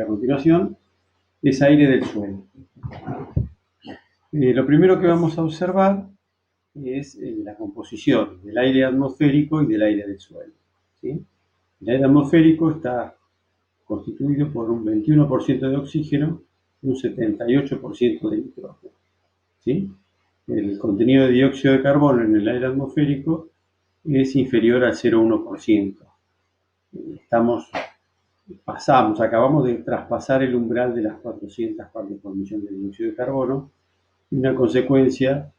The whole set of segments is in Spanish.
a continuación, es aire del suelo. Lo primero que vamos a observar es la composición del aire atmosférico y del aire del suelo, ¿sí? El aire atmosférico está constituido por un 21% de oxígeno y un 78% de nitrógeno, ¿sí? El contenido de dióxido de carbono en el aire atmosférico es inferior al 0,1%. Acabamos de traspasar el umbral de las 400 partes por millón de dióxido de carbono, y una consecuencia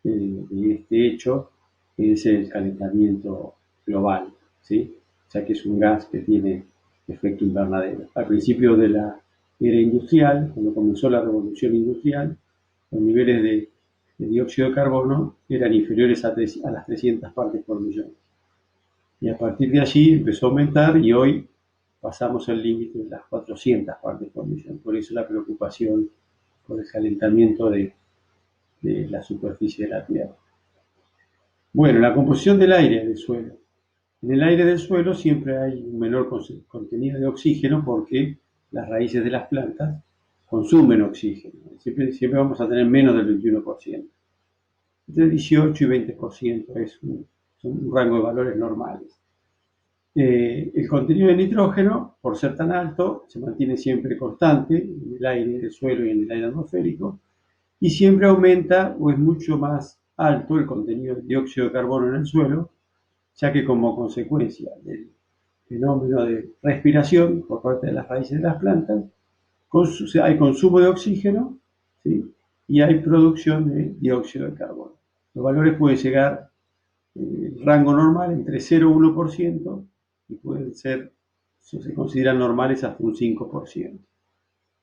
de este hecho es el calentamiento global, ¿sí? Ya que es un gas que tiene efecto invernadero. Al principio de la era industrial, cuando comenzó la revolución industrial, los niveles de dióxido de carbono eran inferiores a las 300 partes por millón. Y a partir de allí empezó a aumentar y hoy pasamos el límite de las 400 partes por millón. Por eso la preocupación por el calentamiento de la superficie de la Tierra. Bueno, la composición del aire del suelo. En el aire del suelo siempre hay un menor contenido de oxígeno porque las raíces de las plantas consumen oxígeno. Siempre vamos a tener menos del 21%. Entre 18 y 20% son un rango de valores normales. El contenido de nitrógeno, por ser tan alto, se mantiene siempre constante en el aire del suelo y en el aire atmosférico, y siempre aumenta o es mucho más alto el contenido de dióxido de carbono en el suelo, ya que como consecuencia del fenómeno de respiración por parte de las raíces de las plantas, hay consumo de oxígeno, ¿sí? Y hay producción de dióxido de carbono. Los valores pueden llegar, el rango normal, entre 0 y 1%, y pueden ser, se consideran normales hasta un 5%.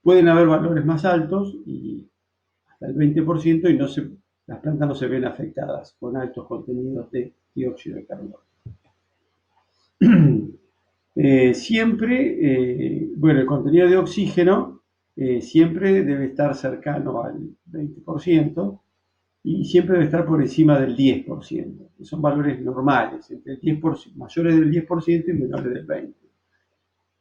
Pueden haber valores más altos y hasta el 20% y las plantas no se ven afectadas con altos contenidos de dióxido de carbono. El contenido de oxígeno siempre debe estar cercano al 20% y siempre debe estar por encima del 10%. Son valores normales, entre el 10%, mayores del 10% y menores del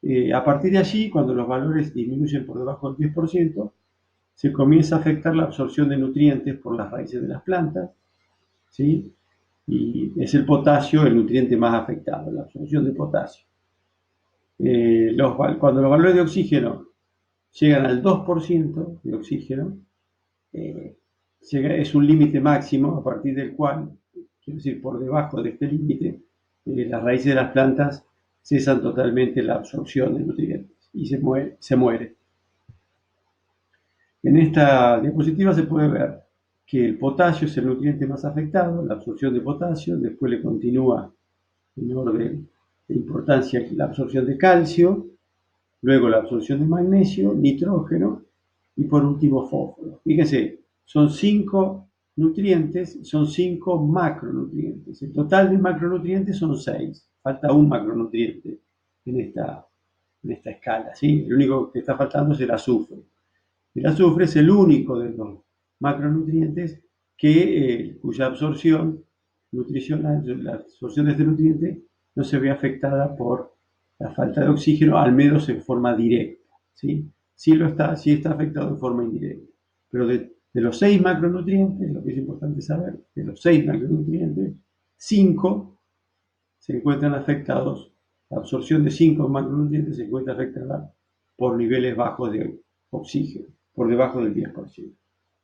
20%. A partir de allí, cuando los valores disminuyen por debajo del 10%, se comienza a afectar la absorción de nutrientes por las raíces de las plantas, ¿sí? Y es el potasio el nutriente más afectado, la absorción de potasio. Cuando los valores de oxígeno llegan al 2% de oxígeno, es un límite máximo a partir del cual, quiero decir, por debajo de este límite, las raíces de las plantas cesan totalmente la absorción de nutrientes y se muere. En esta diapositiva se puede ver que el potasio es el nutriente más afectado, la absorción de potasio, después le continúa en orden de importancia la absorción de calcio, luego la absorción de magnesio, nitrógeno y por último fósforo. Fíjense, son 5 nutrientes, son 5 macronutrientes. El total de macronutrientes son 6. Falta un macronutriente en esta escala, ¿sí? El único que está faltando es el azufre. El azufre es el único de los macronutrientes cuya absorción nutricional, la absorción de este nutriente, no se ve afectada por la falta de oxígeno, al menos en forma directa, ¿sí? Sí está afectado en forma indirecta. Pero de los 6 macronutrientes, lo que es importante saber, de los 6 macronutrientes, 5 se encuentran afectados, la absorción de 5 macronutrientes se encuentra afectada por niveles bajos de oxígeno, por debajo del 10%.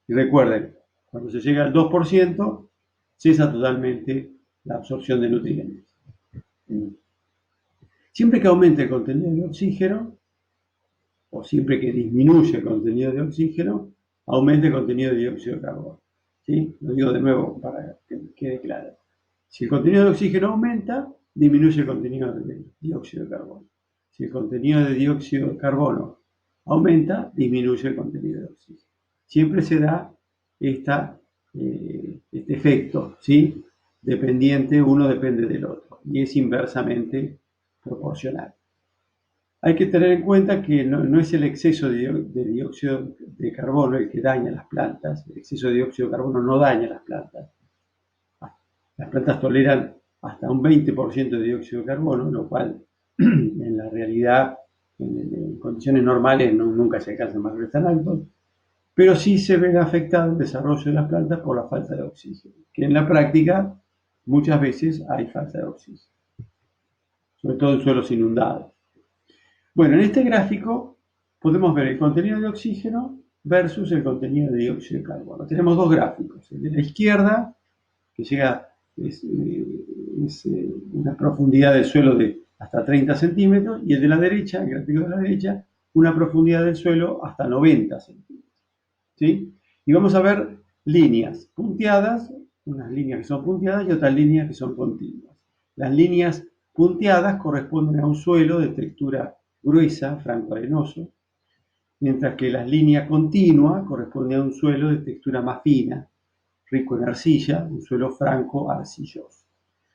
Y recuerden, cuando se llega al 2%, cesa totalmente la absorción de nutrientes. Siempre que aumente el contenido de oxígeno, o siempre que disminuye el contenido de oxígeno, aumenta el contenido de dióxido de carbono. ¿Sí? Lo digo de nuevo para que quede claro. Si el contenido de oxígeno aumenta, disminuye el contenido de dióxido de carbono. Si el contenido de dióxido de carbono aumenta, disminuye el contenido de oxígeno. Siempre se da este efecto, ¿sí? Uno depende del otro, y es inversamente proporcional. Hay que tener en cuenta que no es el exceso de dióxido de carbono el que daña las plantas. El exceso de dióxido de carbono no daña las plantas. Las plantas toleran hasta un 20% de dióxido de carbono, lo cual en la realidad En condiciones normales nunca se alcanzan valores tan altos, pero sí se ve afectado el desarrollo de las plantas por la falta de oxígeno, que en la práctica muchas veces hay falta de oxígeno, sobre todo en suelos inundados. Bueno, en este gráfico podemos ver el contenido de oxígeno versus el contenido de dióxido de carbono. Tenemos dos gráficos. El de la izquierda, que llega es una profundidad del suelo de hasta 30 centímetros, y el de la derecha, el gráfico de la derecha, una profundidad del suelo hasta 90 centímetros. ¿Sí? Y vamos a ver líneas punteadas, unas líneas que son punteadas y otras líneas que son continuas. Las líneas punteadas corresponden a un suelo de textura gruesa, franco-arenoso, mientras que las líneas continuas corresponden a un suelo de textura más fina, rico en arcilla, un suelo franco-arcilloso.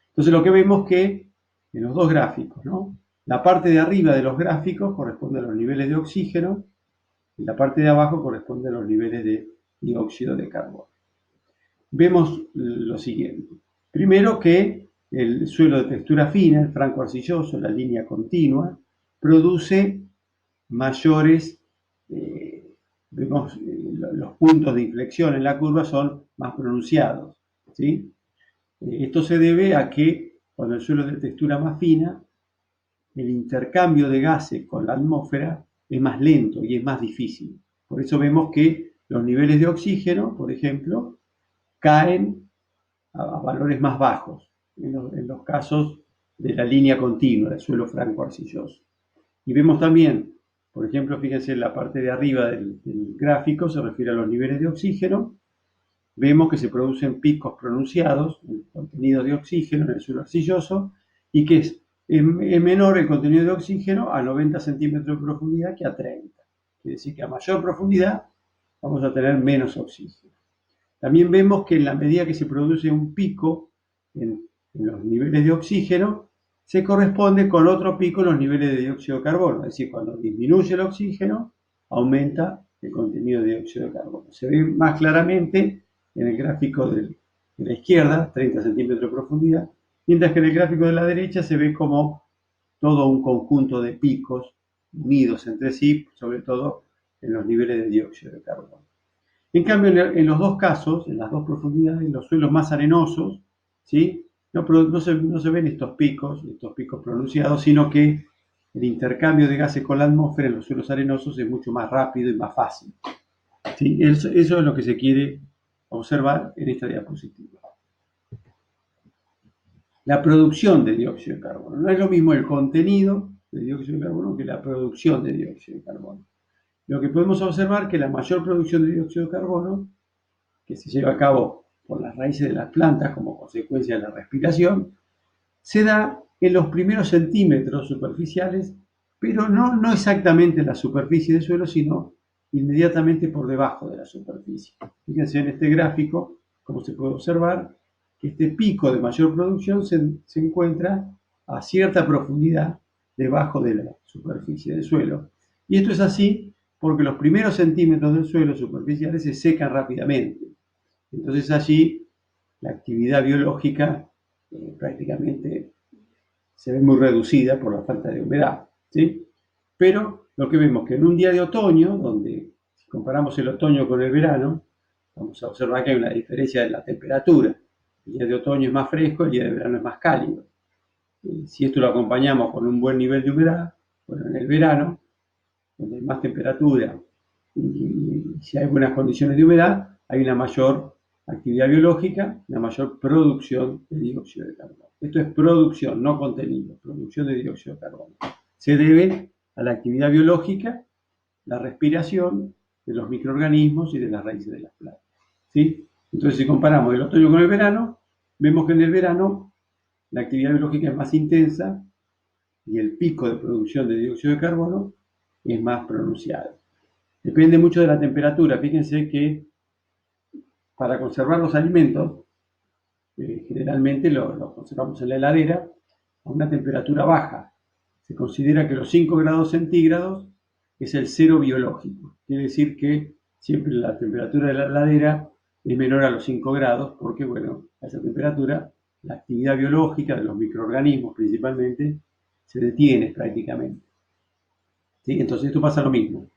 Entonces lo que vemos que en los dos gráficos, ¿no? La parte de arriba de los gráficos corresponde a los niveles de oxígeno y la parte de abajo corresponde a los niveles de dióxido de carbono. Vemos lo siguiente. Primero que el suelo de textura fina, el franco-arcilloso, la línea continua, produce mayores, vemos, los puntos de inflexión en la curva son más pronunciados. ¿Sí? Esto se debe a que cuando el suelo es de textura más fina, el intercambio de gases con la atmósfera es más lento y es más difícil. Por eso vemos que los niveles de oxígeno, por ejemplo, caen a valores más bajos en los casos de la línea continua del suelo franco-arcilloso. Y vemos también, por ejemplo, fíjense en la parte de arriba del gráfico, se refiere a los niveles de oxígeno. Vemos que se producen picos pronunciados en contenido de oxígeno en el suelo arcilloso y que es menor el contenido de oxígeno a 90 centímetros de profundidad que a 30. Quiere decir que a mayor profundidad vamos a tener menos oxígeno. También vemos que en la medida que se produce un pico en los niveles de oxígeno, se corresponde con otro pico en los niveles de dióxido de carbono. Es decir, cuando disminuye el oxígeno, aumenta el contenido de dióxido de carbono. Se ve más claramente en el gráfico de la izquierda, 30 centímetros de profundidad, mientras que en el gráfico de la derecha se ve como todo un conjunto de picos unidos entre sí, sobre todo en los niveles de dióxido de carbono. En cambio, en los dos casos, en las dos profundidades, en los suelos más arenosos, ¿sí? No se ven estos picos pronunciados, sino que el intercambio de gases con la atmósfera en los suelos arenosos es mucho más rápido y más fácil. ¿Sí? Eso es lo que se quiere observar en esta diapositiva. La producción de dióxido de carbono. No es lo mismo el contenido de dióxido de carbono que la producción de dióxido de carbono. Lo que podemos observar es que la mayor producción de dióxido de carbono, que se lleva a cabo por las raíces de las plantas como consecuencia de la respiración, se da en los primeros centímetros superficiales, pero no exactamente en la superficie del suelo, sino inmediatamente por debajo de la superficie. Fíjense en este gráfico, como se puede observar, que este pico de mayor producción se encuentra a cierta profundidad debajo de la superficie del suelo. Y esto es así porque los primeros centímetros del suelo superficiales se secan rápidamente. Entonces allí la actividad biológica prácticamente se ve muy reducida por la falta de humedad. ¿Sí? Pero lo que vemos que en un día de otoño, donde si comparamos el otoño con el verano, vamos a observar que hay una diferencia en la temperatura. El día de otoño es más fresco, el día de verano es más cálido. Si esto lo acompañamos con un buen nivel de humedad, bueno, en el verano, donde hay más temperatura y si hay buenas condiciones de humedad, hay una mayor actividad biológica, una mayor producción de dióxido de carbono. Esto es producción, no contenido, producción de dióxido de carbono. Se debe a la actividad biológica, la respiración de los microorganismos y de las raíces de las plantas. ¿Sí? Entonces, si comparamos el otoño con el verano, vemos que en el verano la actividad biológica es más intensa y el pico de producción de dióxido de carbono es más pronunciado. Depende mucho de la temperatura. Fíjense que para conservar los alimentos, generalmente los conservamos en la heladera a una temperatura baja. Se considera que los 5 grados centígrados es el cero biológico. Quiere decir que siempre la temperatura de la heladera es menor a los 5 grados porque, bueno, a esa temperatura la actividad biológica de los microorganismos principalmente se detiene prácticamente. ¿sí? Entonces esto pasa lo mismo.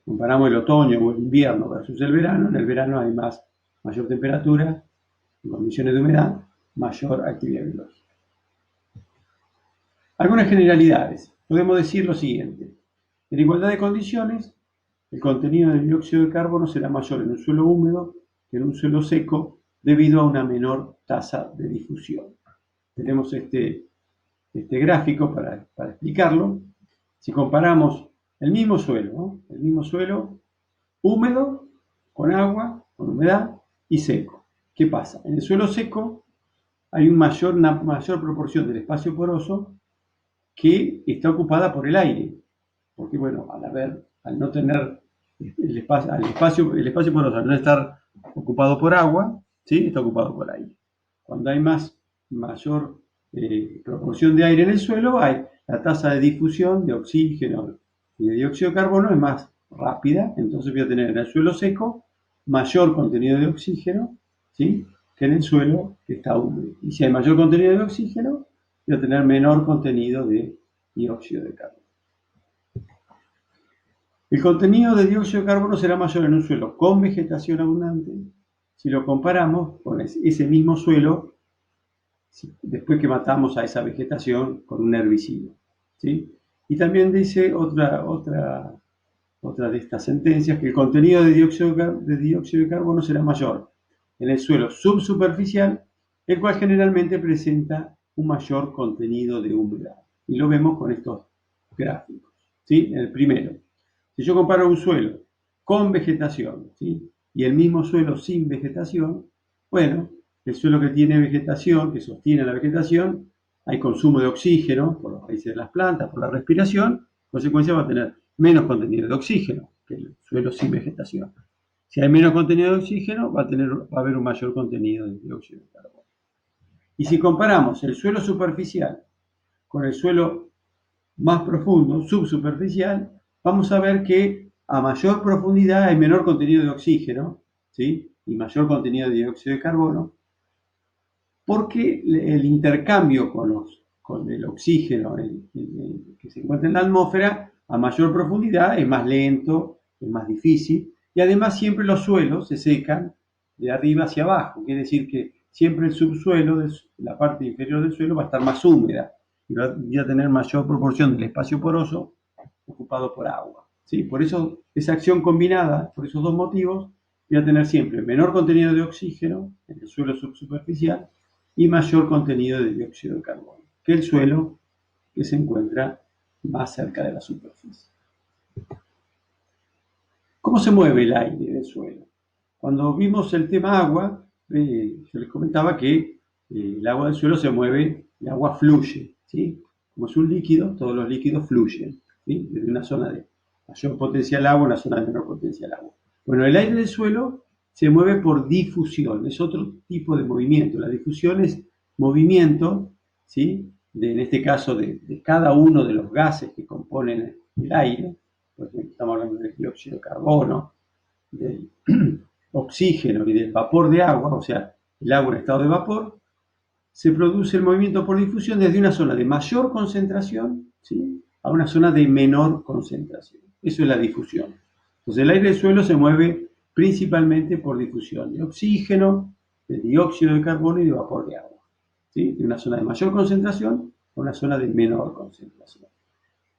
Comparamos el otoño o el invierno versus el verano. En el verano hay mayor temperatura, condiciones de humedad, mayor actividad biológica. Algunas generalidades. Podemos decir lo siguiente. En igualdad de condiciones, el contenido de dióxido de carbono será mayor en un suelo húmedo que en un suelo seco debido a una menor tasa de difusión. Tenemos este gráfico para explicarlo. Si comparamos el mismo suelo, ¿no? El mismo suelo húmedo, con agua, con humedad y seco. ¿Qué pasa? En el suelo seco hay una mayor proporción del espacio poroso que está ocupada por el aire, porque bueno, al no tener el espacio poroso, al no estar ocupado por agua, ¿sí? Está ocupado por aire. Cuando hay mayor proporción de aire en el suelo, la tasa de difusión de oxígeno y de dióxido de carbono es más rápida, entonces voy a tener en el suelo seco mayor contenido de oxígeno, ¿sí? Que en el suelo que está húmedo. Y si hay mayor contenido de oxígeno, voy a tener menor contenido de dióxido de carbono. El contenido de dióxido de carbono será mayor en un suelo con vegetación abundante si lo comparamos con ese mismo suelo después que matamos a esa vegetación con un herbicida, ¿sí? Y también dice otra de estas sentencias, que el contenido de dióxido de carbono será mayor en el suelo subsuperficial, el cual generalmente presenta un mayor contenido de humedad. Y lo vemos con estos gráficos, ¿sí? En el primero, si yo comparo un suelo con vegetación, ¿sí? Y el mismo suelo sin vegetación, bueno, el suelo que tiene vegetación, que sostiene la vegetación, hay consumo de oxígeno por las raíces de las plantas, por la respiración, en consecuencia va a tener menos contenido de oxígeno que el suelo sin vegetación. Si hay menos contenido de oxígeno, va a haber un mayor contenido de dióxido de carbono. Y si comparamos el suelo superficial con el suelo más profundo, subsuperficial, vamos a ver que a mayor profundidad hay menor contenido de oxígeno, ¿sí? Y mayor contenido de dióxido de carbono, porque el intercambio con el oxígeno que se encuentra en la atmósfera a mayor profundidad es más lento, es más difícil, y además siempre los suelos se secan de arriba hacia abajo, quiere decir que siempre el subsuelo, la parte inferior del suelo, va a estar más húmeda y va a tener mayor proporción del espacio poroso ocupado por agua, ¿sí? Por eso esa acción combinada, por esos dos motivos, voy a tener siempre menor contenido de oxígeno en el suelo subsuperficial y mayor contenido de dióxido de carbono que el suelo que se encuentra más cerca de la superficie. ¿Cómo se mueve el aire del suelo? Cuando vimos el tema agua, yo les comentaba que el agua del suelo se mueve, el agua fluye, ¿sí? Como es un líquido, todos los líquidos fluyen, ¿sí? Desde una zona de mayor potencial agua a una zona de menor potencial agua. Bueno, el aire del suelo se mueve por difusión, es otro tipo de movimiento. La difusión es movimiento, ¿sí? En este caso, de cada uno de los gases que componen el aire. Por ejemplo, estamos hablando del dióxido de carbono, del oxígeno y del vapor de agua, o sea, el agua en estado de vapor, se produce el movimiento por difusión desde una zona de mayor concentración, ¿sí? A una zona de menor concentración. Eso es la difusión. Entonces el aire del suelo se mueve principalmente por difusión de oxígeno, de dióxido de carbono y de vapor de agua, ¿sí? De una zona de mayor concentración a una zona de menor concentración.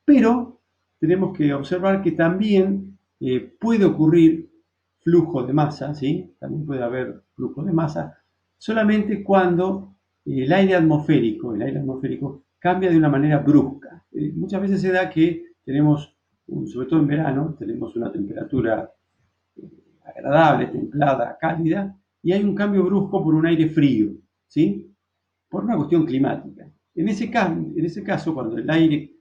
Pero tenemos que observar que también puede ocurrir flujo de masa, ¿sí? También puede haber flujo de masa, solamente cuando el aire atmosférico cambia de una manera brusca. Muchas veces se da que tenemos, sobre todo en verano, tenemos una temperatura agradable, templada, cálida, y hay un cambio brusco por un aire frío, ¿sí? Por una cuestión climática. En ese caso, cuando el aire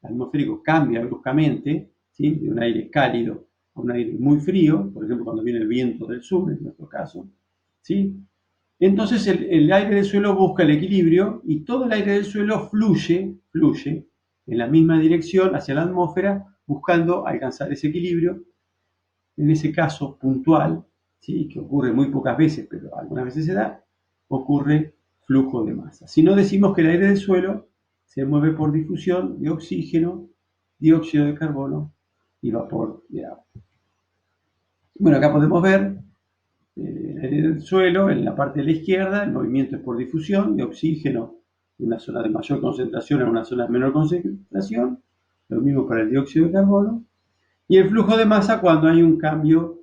atmosférico cambia bruscamente, ¿sí? De un aire cálido a un aire muy frío, por ejemplo, cuando viene el viento del sur, en nuestro caso, ¿sí? Entonces el aire del suelo busca el equilibrio y todo el aire del suelo fluye en la misma dirección hacia la atmósfera, buscando alcanzar ese equilibrio. En ese caso puntual, ¿sí? Que ocurre muy pocas veces, pero algunas veces se da, ocurre flujo de masa. Si no, decimos que el aire del suelo se mueve por difusión de oxígeno, dióxido de carbono y vapor de agua. Bueno, acá podemos ver en el suelo, en la parte de la izquierda, el movimiento es por difusión de oxígeno de una zona de mayor concentración a una zona de menor concentración, lo mismo para el dióxido de carbono, y el flujo de masa cuando hay un cambio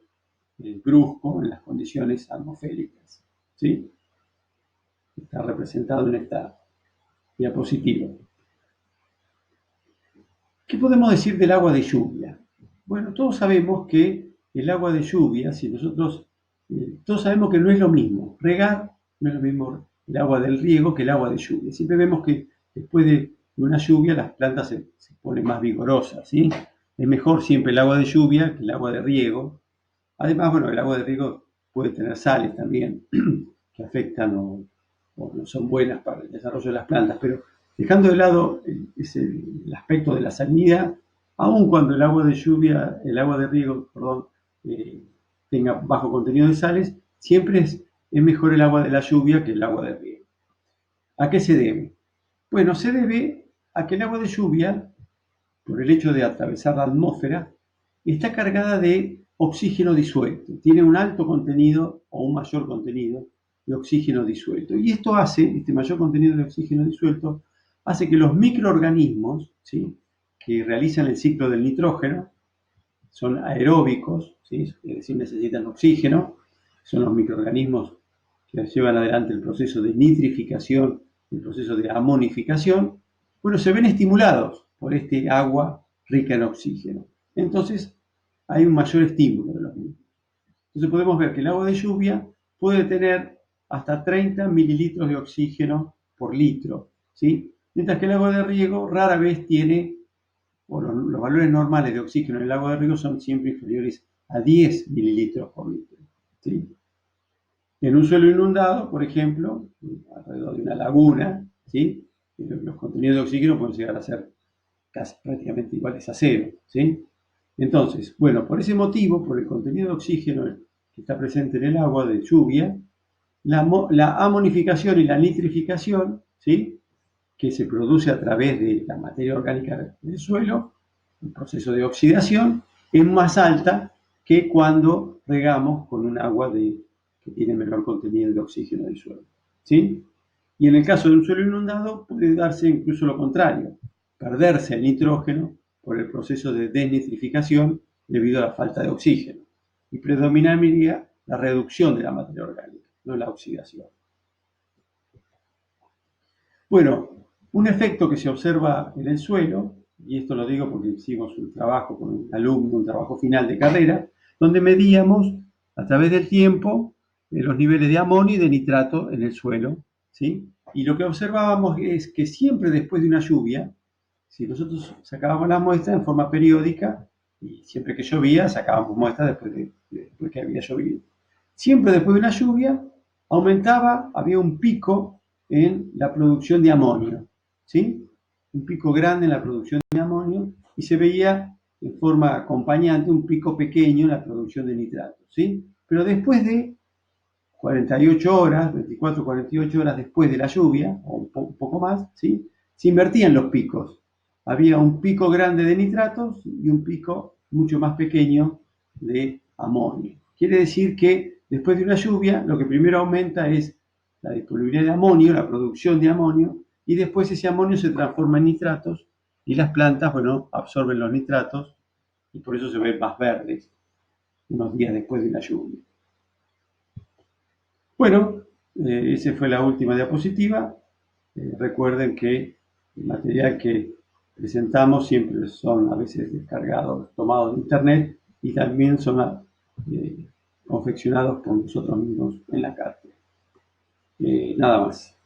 brusco en las condiciones atmosféricas, ¿sí? Está representado en esta diapositiva. ¿Qué podemos decir del agua de lluvia? Bueno, todos sabemos que el agua de lluvia, si nosotros, todos sabemos que no es lo mismo regar, no es lo mismo el agua del riego que el agua de lluvia. Siempre vemos que después de una lluvia las plantas se ponen más vigorosas, ¿sí? Es mejor siempre el agua de lluvia que el agua de riego. Además, bueno, el agua de riego puede tener sales también que afectan o no son buenas para el desarrollo de las plantas, pero dejando de lado el aspecto de la salinidad, aun cuando el agua de lluvia, el agua de riego, perdón, eh, tenga bajo contenido de sales, siempre es mejor el agua de la lluvia que el agua de riego. ¿A qué se debe? Bueno, se debe a que el agua de lluvia, por el hecho de atravesar la atmósfera, está cargada de oxígeno disuelto. Tiene un alto contenido o un mayor contenido de oxígeno disuelto. Y esto hace, este mayor contenido de oxígeno disuelto, hace que los microorganismos, ¿sí?, que realizan el ciclo del nitrógeno, son aeróbicos, ¿sí?, es decir, necesitan oxígeno, son los microorganismos que llevan adelante el proceso de nitrificación, el proceso de amonificación, bueno, se ven estimulados por este agua rica en oxígeno. Entonces, hay un mayor estímulo de los mismos. Entonces podemos ver que el agua de lluvia puede tener hasta 30 mililitros de oxígeno por litro, ¿sí? Mientras que el agua de riego rara vez tiene, o los valores normales de oxígeno en el agua de riego son siempre inferiores a 10 mililitros por litro, ¿sí? En un suelo inundado, por ejemplo, alrededor de una laguna, ¿sí?, los contenidos de oxígeno pueden llegar a ser casi prácticamente iguales a cero, ¿sí? Entonces, bueno, por ese motivo, por el contenido de oxígeno que está presente en el agua de lluvia, la amonificación y la nitrificación, ¿sí?, que se produce a través de la materia orgánica del suelo, el proceso de oxidación, es más alta que cuando regamos con un agua que tiene menor contenido de oxígeno del suelo, ¿sí? Y en el caso de un suelo inundado puede darse incluso lo contrario, perderse el nitrógeno por el proceso de desnitrificación debido a la falta de oxígeno. Y predominaría la reducción de la materia orgánica, no la oxidación. Bueno, un efecto que se observa en el suelo, y esto lo digo porque hicimos un trabajo con un alumno, un trabajo final de carrera, donde medíamos a través del tiempo los niveles de amonio y de nitrato en el suelo, ¿sí? Y lo que observábamos es que siempre después de una lluvia, si nosotros sacábamos las muestras en forma periódica, y siempre que llovía sacábamos muestras después que había llovido. Siempre después de una lluvia aumentaba, había un pico en la producción de amonio, ¿sí? Un pico grande en la producción de amonio y se veía en forma acompañante un pico pequeño en la producción de nitratos, ¿sí? Pero después de 48 horas, 24, 48 horas después de la lluvia, o un poco más, ¿sí?, se invertían los picos. Había un pico grande de nitratos y un pico mucho más pequeño de amonio. Quiere decir que después de una lluvia, lo que primero aumenta es la disponibilidad de amonio, la producción de amonio, y después ese amonio se transforma en nitratos y las plantas, bueno, absorben los nitratos y por eso se ven más verdes unos días después de la lluvia. Bueno, esa fue la última diapositiva. Recuerden que el material que presentamos siempre son a veces descargados, tomados de internet y también son confeccionados por nosotros mismos en la cátedra. Nada más.